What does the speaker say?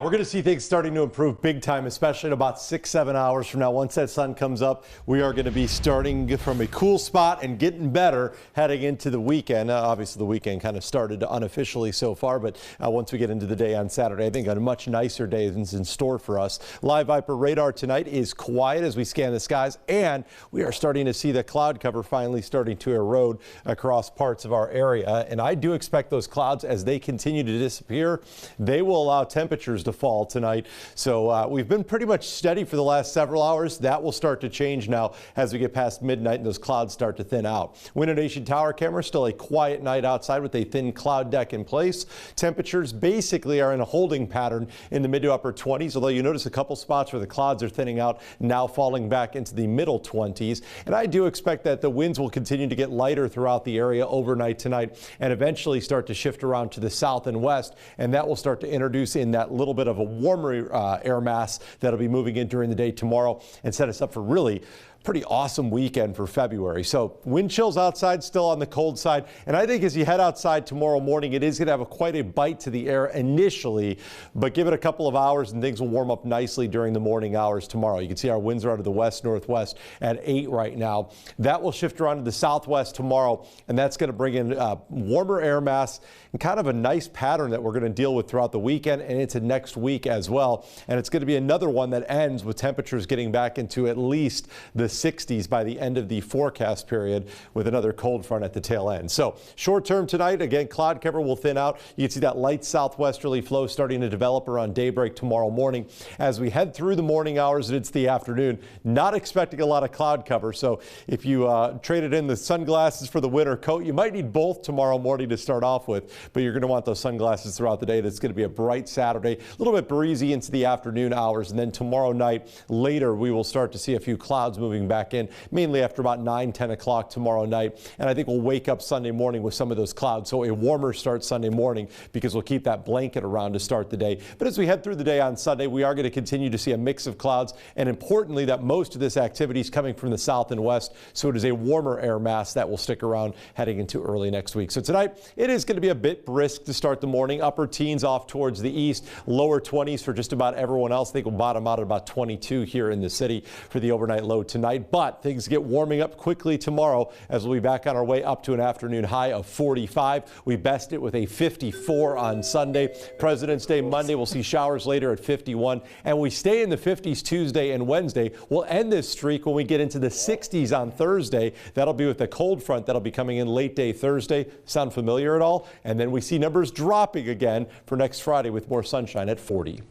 We're going to see things starting to improve big time, especially in about 6-7 hours from now. Once that sun comes up, we are going to be starting from a cool spot and getting better heading into the weekend. Obviously, the weekend kind of started unofficially so far, but once we get into the day on Saturday, I think a much nicer day is in store for us. Live Viper radar tonight is quiet as we scan the skies, and we are starting to see the cloud cover finally starting to erode across parts of our area. And I do expect those clouds, as they continue to disappear, they will allow temperatures to fall tonight. So we've been pretty much steady for the last several hours. That will start to change now as we get past midnight and those clouds start to thin out. Winter Nation tower camera, still a quiet night outside with a thin cloud deck in place. Temperatures basically are in a holding pattern in the mid to upper 20s, although you notice a couple spots where the clouds are thinning out, now falling back into the middle 20s. And I do expect that the winds will continue to get lighter throughout the area overnight tonight and eventually start to shift around to the south and west, and that will start to introduce in that little bit of a warmer air mass that'll be moving in during the day tomorrow and set us up for really pretty awesome weekend for February. So wind chills outside, still on the cold side. And I think as you head outside tomorrow morning, it is going to have quite a bite to the air initially, but give it a couple of hours and things will warm up nicely during the morning hours tomorrow. You can see our winds are out of the west-northwest at 8 right now. That will shift around to the southwest tomorrow, and that's going to bring in warmer air mass and kind of a nice pattern that we're going to deal with throughout the weekend and into next week as well. And it's going to be another one that ends with temperatures getting back into at least the 60s by the end of the forecast period, with another cold front at the tail end. So short term tonight, again, cloud cover will thin out. You can see that light southwesterly flow starting to develop around daybreak tomorrow morning. As we head through the morning hours and it's the afternoon, not expecting a lot of cloud cover. So if you traded in the sunglasses for the winter coat, you might need both tomorrow morning to start off with, but you're going to want those sunglasses throughout the day. That's going to be a bright Saturday, a little bit breezy into the afternoon hours, and then tomorrow night later we will start to see a few clouds moving back in, mainly after about 9-10 o'clock tomorrow night. And I think we'll wake up Sunday morning with some of those clouds. So a warmer start Sunday morning because we'll keep that blanket around to start the day. But as we head through the day on Sunday, we are going to continue to see a mix of clouds. And importantly, that most of this activity is coming from the south and west. So it is a warmer air mass that will stick around heading into early next week. So tonight, it is going to be a bit brisk to start the morning. Upper teens off towards the east, lower 20s for just about everyone else. I think we'll bottom out at about 22 here in the city for the overnight low tonight. But things get warming up quickly tomorrow as we'll be back on our way up to an afternoon high of 45. We best it with a 54 on Sunday. President's Day Monday, we'll see showers later at 51. And we stay in the 50s Tuesday and Wednesday. We'll end this streak when we get into the 60s on Thursday. That'll be with the cold front that'll be coming in late day Thursday. Sound familiar at all? And then we see numbers dropping again for next Friday with more sunshine at 40.